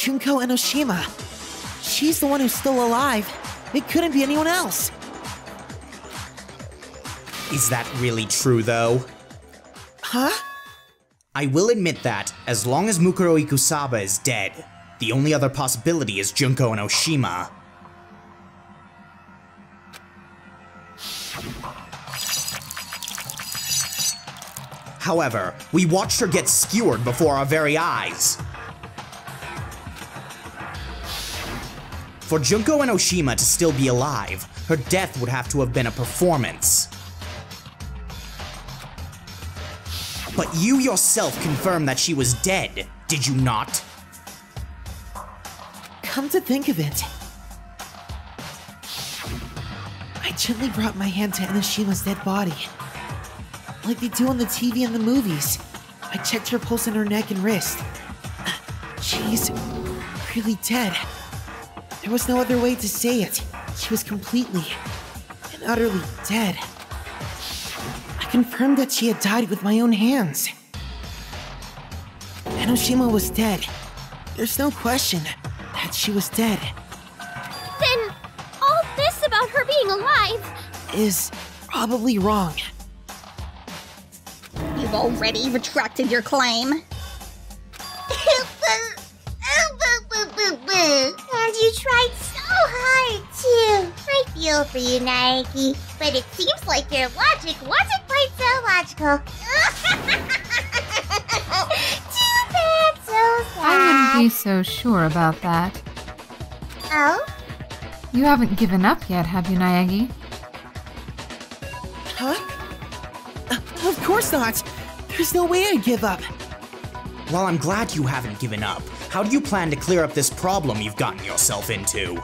Junko Enoshima. She's the one who's still alive. It couldn't be anyone else. Is that really true, though? Huh? I will admit that, as long as Mukuro Ikusaba is dead, the only other possibility is Junko Enoshima. However, we watched her get skewered before our very eyes. For Junko Enoshima to still be alive, her death would have to have been a performance. But you yourself confirmed that she was dead, did you not? Come to think of it, I gently brought my hand to Enoshima's dead body. Like they do on the TV and the movies. I checked her pulse in her neck and wrist. She's really dead. There was no other way to say it. She was completely and utterly dead. I confirmed that she had died with my own hands. Enoshima was dead. There's no question that she was dead. Then, all this about her being alive is probably wrong. You've already retracted your claim. And you tried so hard, too. I feel for you, Naegi. But it seems like your logic wasn't quite so logical. Too bad, so sad. I wouldn't be so sure about that. Oh? You haven't given up yet, have you, Naegi? Huh? Of course not! There's no way I'd give up. Well, I'm glad you haven't given up. How do you plan to clear up this problem you've gotten yourself into?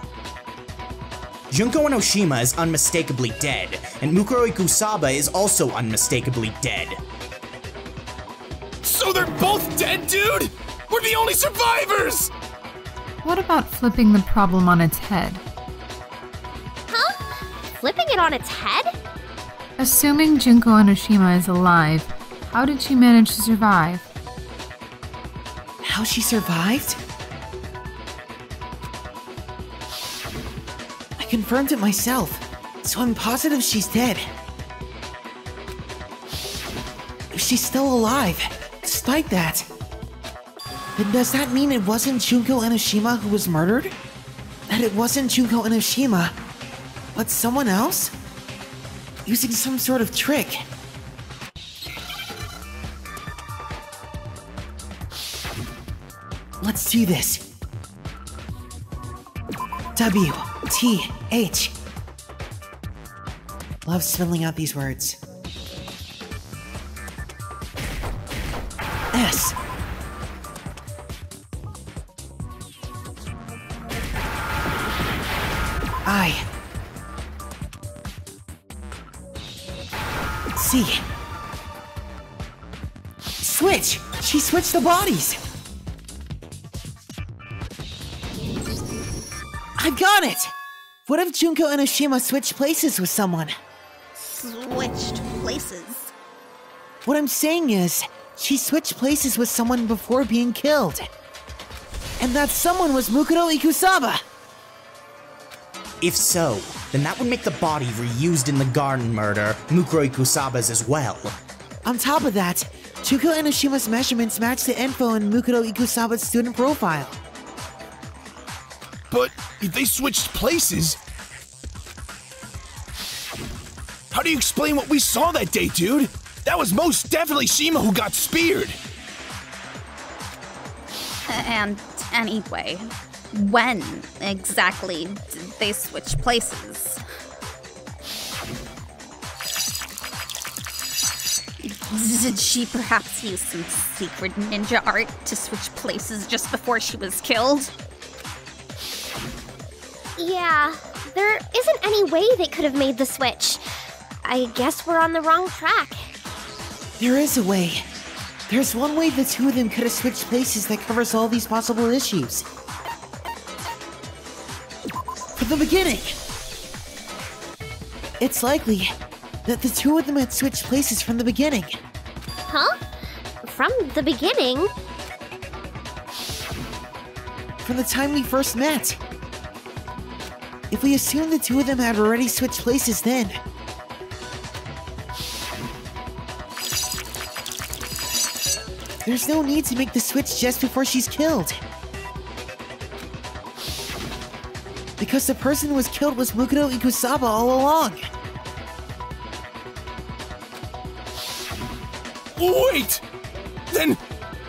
Junko Enoshima is unmistakably dead, and Mukuro Ikusaba is also unmistakably dead. So they're both dead, dude? We're the only survivors! What about flipping the problem on its head? Huh? Flipping it on its head? Assuming Junko Enoshima is alive, how did she manage to survive? How she survived? I confirmed it myself, so I'm positive she's dead. If she's still alive, despite that, then does that mean it wasn't Junko Enoshima who was murdered? That it wasn't Junko Enoshima, but someone else? Using some sort of trick. Let's do this. W, T, H. Love spelling out these words. S. I. C. Switch! She switched the bodies! I've got it! What if Junko Enoshima switched places with someone? Switched places? What I'm saying is, she switched places with someone before being killed. And that someone was Mukuro Ikusaba! If so, then that would make the body reused in the garden murder Mukuro Ikusaba's as well. On top of that, Junko Enoshima's measurements match the info in Mukuro Ikusaba's student profile. But if they switched places, how do you explain what we saw that day, dude? That was most definitely Shima who got speared. And anyway, when exactly did they switch places? Did she perhaps use some secret ninja art to switch places just before she was killed? Yeah, there isn't any way they could have made the switch. I guess we're on the wrong track. There is a way. There's one way the two of them could have switched places that covers all these possible issues. From the beginning! It's likely that the two of them had switched places from the beginning. Huh? From the beginning? from the time we first met. If we assume the two of them had already switched places then, there's no need to make the switch just before she's killed. Because the person who was killed was Mukuro Ikusaba all along. Wait! Then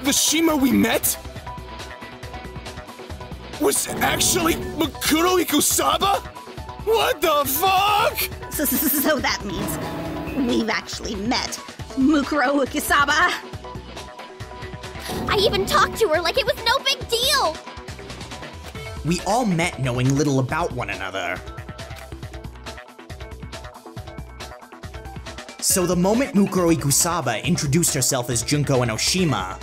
the Shima we met was actually Mukuro Ikusaba? What the fuck? So that means we've actually met Mukuro Ikusaba. I even talked to her like it was no big deal! We all met knowing little about one another. So the moment Mukuro Ikusaba introduced herself as Junko Enoshima,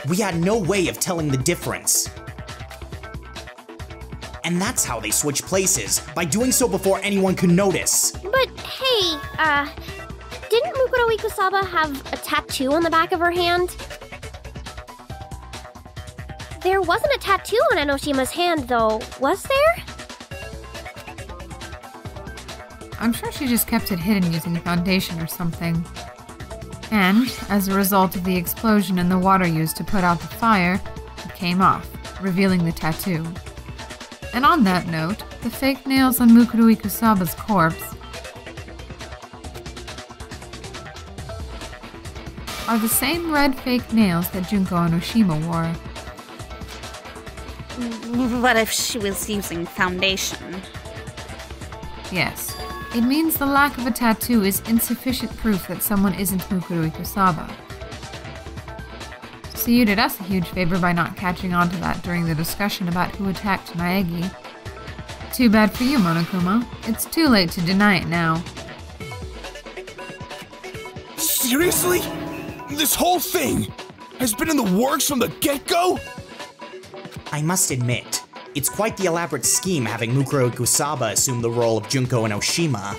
we had no way of telling the difference. And that's how they switched places, by doing so before anyone could notice. But hey, didn't Mukuro Ikusaba have a tattoo on the back of her hand? There wasn't a tattoo on Enoshima's hand, though, was there? I'm sure she just kept it hidden using foundation or something. And, as a result of the explosion and the water used to put out the fire, it came off, revealing the tattoo. And on that note, the fake nails on Mukuro Ikusaba's corpse are the same red fake nails that Junko Enoshima wore. What if she was using foundation? Yes, it means the lack of a tattoo is insufficient proof that someone isn't Mukuro Ikusaba. So you did us a huge favor by not catching on to that during the discussion about who attacked Naegi. Too bad for you, Monokuma. It's too late to deny it now. Seriously? This whole thing has been in the works from the get-go? I must admit, it's quite the elaborate scheme having Mukuro Ikusaba assume the role of Junko Enoshima.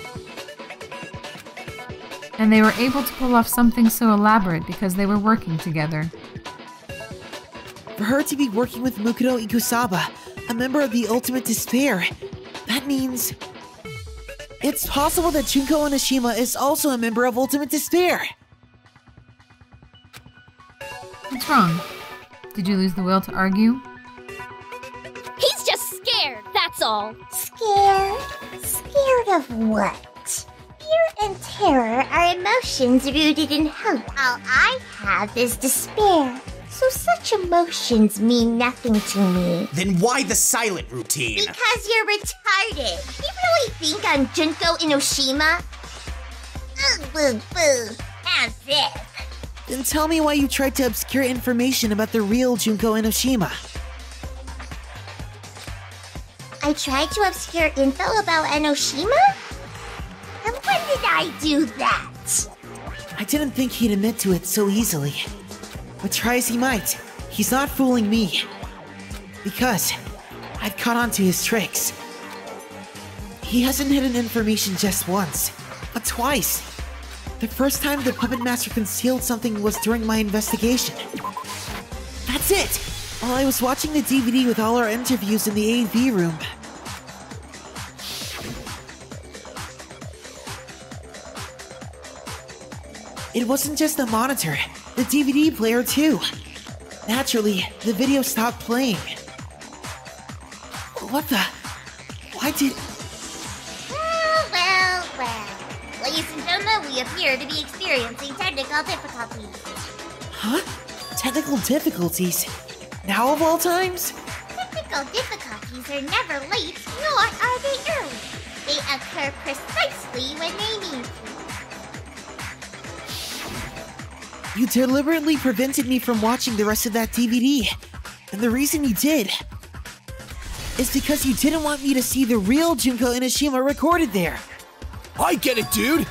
And they were able to pull off something so elaborate because they were working together. For her to be working with Mukuro Ikusaba, a member of the Ultimate Despair, that means it's possible that Junko Enoshima is also a member of Ultimate Despair. What's wrong? Did you lose the will to argue? He's just scared, that's all. Scared? Scared of what? Fear and terror are emotions rooted in hope. All I have is despair. So such emotions mean nothing to me. Then why the silent routine? Because you're retarded. You really think I'm Junko Enoshima? Ugh, boo, boo. How's this? Then tell me why you tried to obscure information about the real Junko Enoshima. I tried to obscure info about Enoshima? And when did I do that? I didn't think he'd admit to it so easily. But try as he might, he's not fooling me. Because I've caught on to his tricks. He hasn't hidden information just once, but twice. The first time the Puppetmaster concealed something was during my investigation. That's it! While I was watching the DVD with all our interviews in the AV room. It wasn't just the monitor, the DVD player too. Naturally, the video stopped playing. What the? Why did... Well. Ladies and gentlemen, we appear to be experiencing technical difficulties. Huh? Technical difficulties? Now of all times? Technical difficulties are never late, nor are they early. They occur precisely when they need to. You deliberately prevented me from watching the rest of that DVD. And the reason you did is because you didn't want me to see the real Junko Enoshima recorded there. I get it, dude!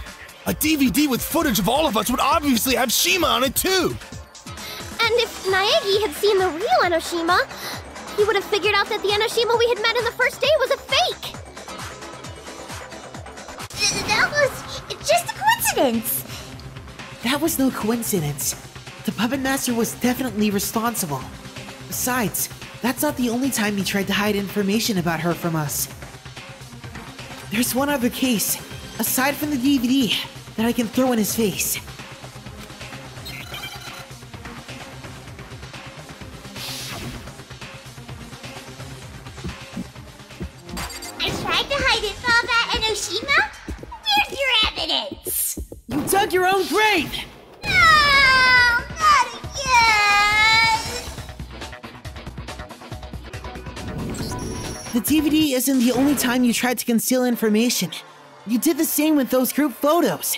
A DVD with footage of all of us would obviously have Shima on it too! And if Naegi had seen the real Enoshima, he would have figured out that the Enoshima we had met in the first day was a fake. That was just a coincidence. That was no coincidence. The Puppetmaster was definitely responsible. Besides, that's not the only time he tried to hide information about her from us. There's one other case, aside from the DVD, that I can throw in his face. I tried to hide it from that Enoshima? Where's your evidence? You dug your own grave! No, not again! The DVD isn't the only time you tried to conceal information. You did the same with those group photos.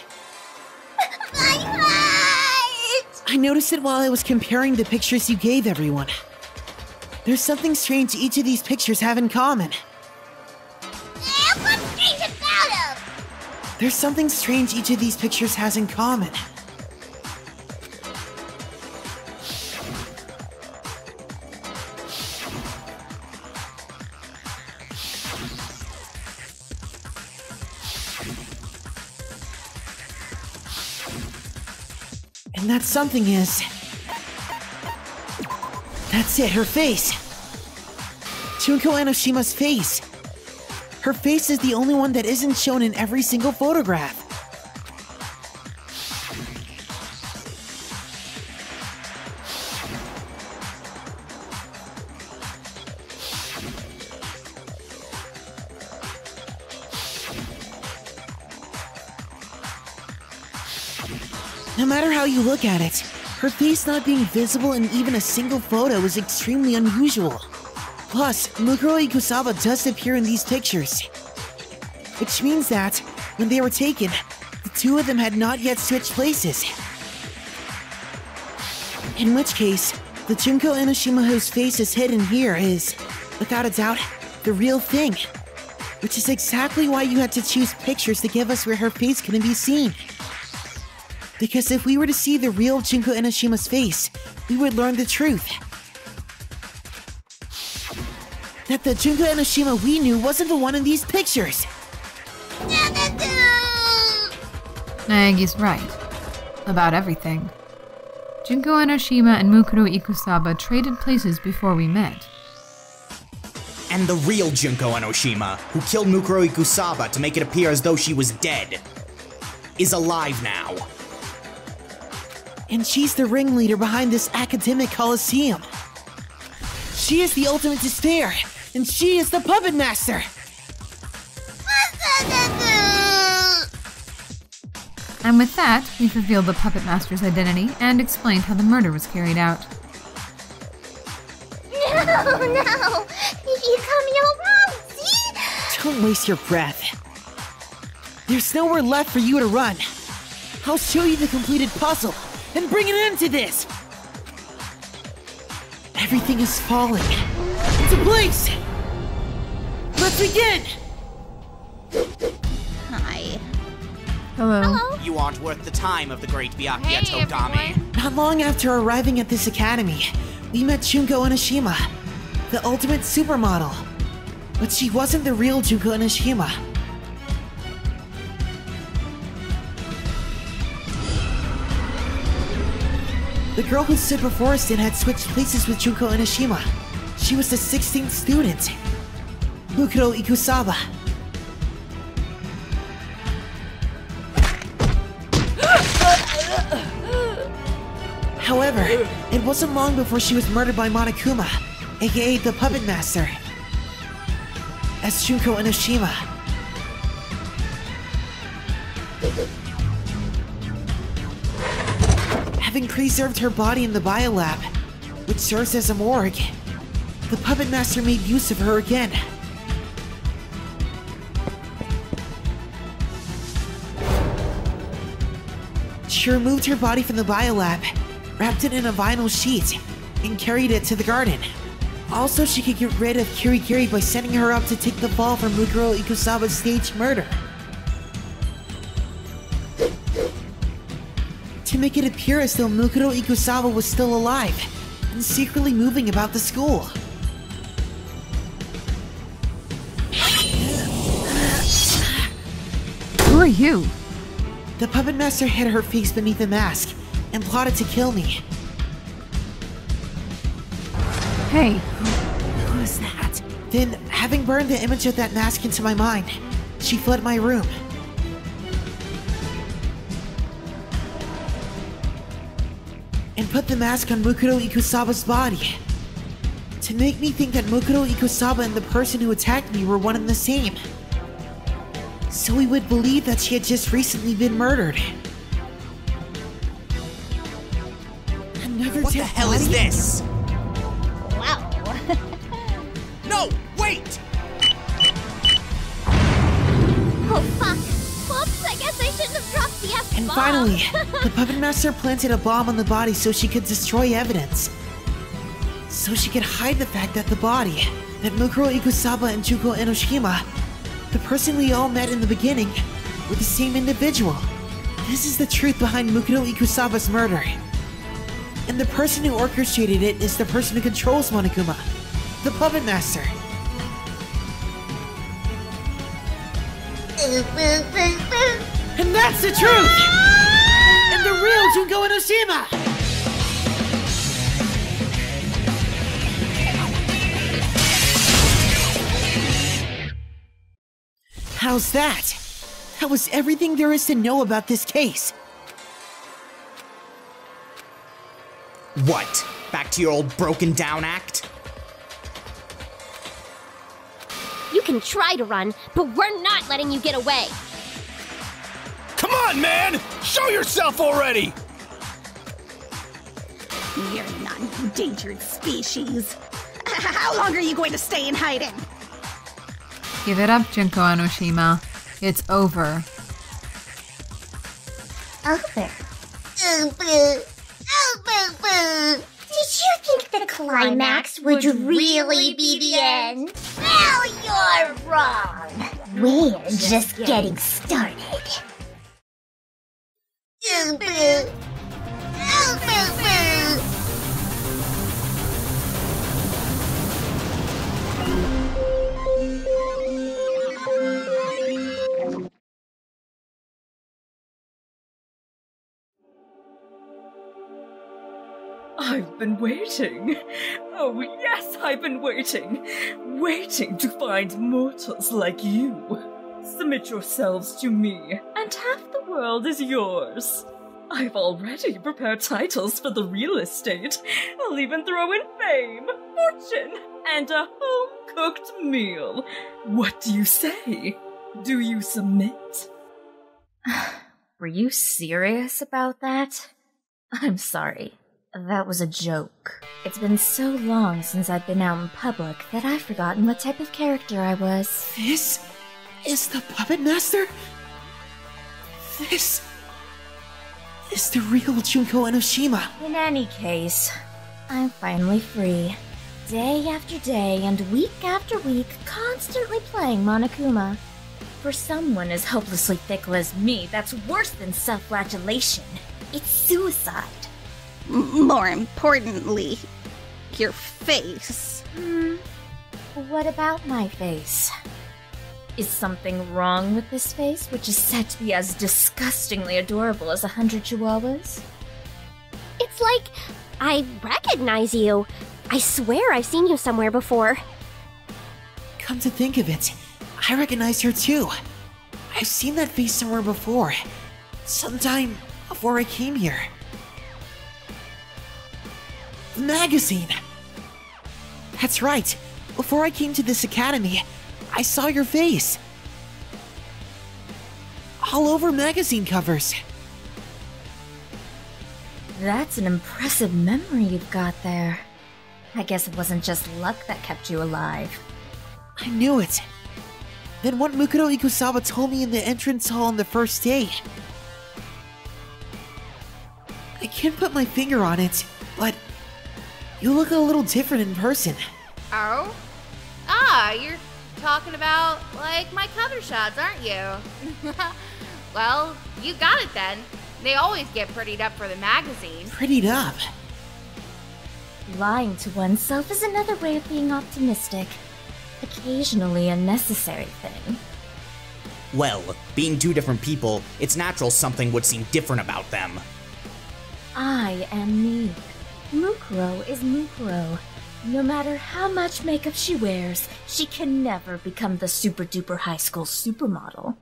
My heart! I noticed it while I was comparing the pictures you gave everyone. There's something strange each of these pictures have in common. What's strange about him? There's something strange each of these pictures has in common. And that something is... That's it, her face! Junko Enoshima's face! Her face is the only one that isn't shown in every single photograph. No matter how you look at it, her face not being visible in even a single photo is extremely unusual. Plus, Mukuro Ikusaba does appear in these pictures. Which means that, when they were taken, the two of them had not yet switched places. In which case, the Junko Enoshima whose face is hidden here is, without a doubt, the real thing. Which is exactly why you had to choose pictures to give us where her face couldn't be seen. Because if we were to see the real Junko Enoshima's face, we would learn the truth. That the Junko Enoshima we knew wasn't the one in these pictures! Naegi's right. About everything. Junko Enoshima and Mukuro Ikusaba traded places before we met. And the real Junko Enoshima, who killed Mukuro Ikusaba to make it appear as though she was dead, is alive now. And she's the ringleader behind this academic coliseum. She is the ultimate despair, and she is the Puppetmaster! And with that, we've revealed the Puppetmaster's identity and explained how the murder was carried out. No! You got me all wrong, see? Don't waste your breath. There's nowhere left for you to run. I'll show you the completed puzzle and bring an end to this! Everything is falling into place! Let's begin! Hi. Hello. You aren't worth the time of the great Byakuya Togami. Not long after arriving at this academy, we met Junko Enoshima, the ultimate supermodel. But she wasn't the real Junko Enoshima. The girl who stood before us then had switched places with Junko Enoshima. She was the 16th student, Mukuro Ikusaba. However, it wasn't long before she was murdered by Monokuma, aka the Puppetmaster, as Junko Enoshima. Having preserved her body in the biolab, which serves as a morgue, the Puppetmaster made use of her again. She removed her body from the biolab, wrapped it in a vinyl sheet, and carried it to the garden. Also, she could get rid of Kirigiri by sending her up to take the fall for Mukuro Ikusaba's staged murder. To make it appear as though Mukuro Ikusaba was still alive, and secretly moving about the school. Who are you? The Puppetmaster hid her face beneath a mask, and plotted to kill me. Hey, Who is that? Then, having burned the image of that mask into my mind, she fled my room. And put the mask on Mukuro Ikusaba's body. To make me think that Mukuro Ikusaba and the person who attacked me were one and the same. So we would believe that she had just recently been murdered. Another What the dead hell is body? this? Wow. No, wait! Oh fuck! Whoops, I guess I shouldn't have dropped the F-bomb. And finally, the Puppetmaster planted a bomb on the body so she could destroy evidence. So she could hide the fact that the body, that Mukuro Ikusaba and Junko Enoshima, the person we all met in the beginning, were the same individual. This is the truth behind Mukuro Ikusaba's murder. And the person who orchestrated it is the person who controls Monokuma, the Puppetmaster. And that's the truth! And the real Junko Enoshima! How's that? That was everything there is to know about this case. What? Back to your old broken down act? You can try to run, but we're not letting you get away. Come on, man! Show yourself already! You're not an endangered species. How long are you going to stay in hiding? give it up, Junko Enoshima. It's over. Over. Did you think the climax would really be the end? Well, you're wrong. We're just getting started. I've been waiting. Oh, yes, I've been waiting. Waiting to find mortals like you. Submit yourselves to me, and half the world is yours. I've already prepared titles for the real estate. I'll even throw in fame, fortune, and a home-cooked meal. What do you say? Do you submit? Were you serious about that? I'm sorry. That was a joke. It's been so long since I've been out in public that I've forgotten what type of character I was. This is the Puppetmaster? This is the real Junko Enoshima. In any case, I'm finally free. Day after day and week after week, constantly playing Monokuma. For someone as hopelessly fickle as me, that's worse than self-flagellation. It's suicide. More importantly, your face. What about my face? Is something wrong with this face, which is said to be as disgustingly adorable as 100 chihuahuas? It's like I recognize you. I swear I've seen you somewhere before. Come to think of it, I recognize her too. I've seen that face somewhere before. Sometime before I came here. The magazine! That's right. Before I came to this academy, I saw your face. All over magazine covers. That's an impressive memory you've got there. I guess it wasn't just luck that kept you alive. I knew it. Then what Mukuro Ikusaba told me in the entrance hall on the first day. I can't put my finger on it, but you look a little different in person. Oh? Ah, you're talking about, like, my cover shots, aren't you? Well, you got it then. They always get prettied up for the magazine. Prettied up? Lying to oneself is another way of being optimistic. Occasionally a necessary thing. Well, being two different people, it's natural something would seem different about them. I am me. Mukuro is Mukuro. No matter how much makeup she wears, she can never become the super-duper high school supermodel.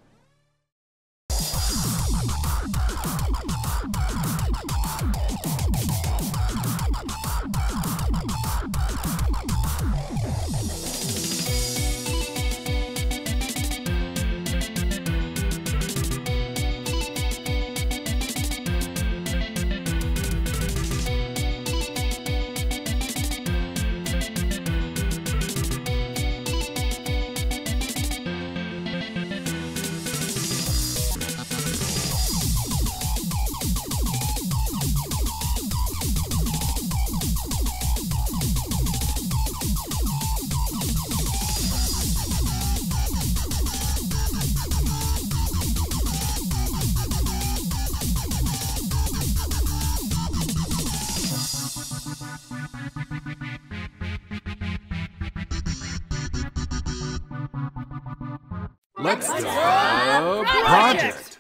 Let's go project!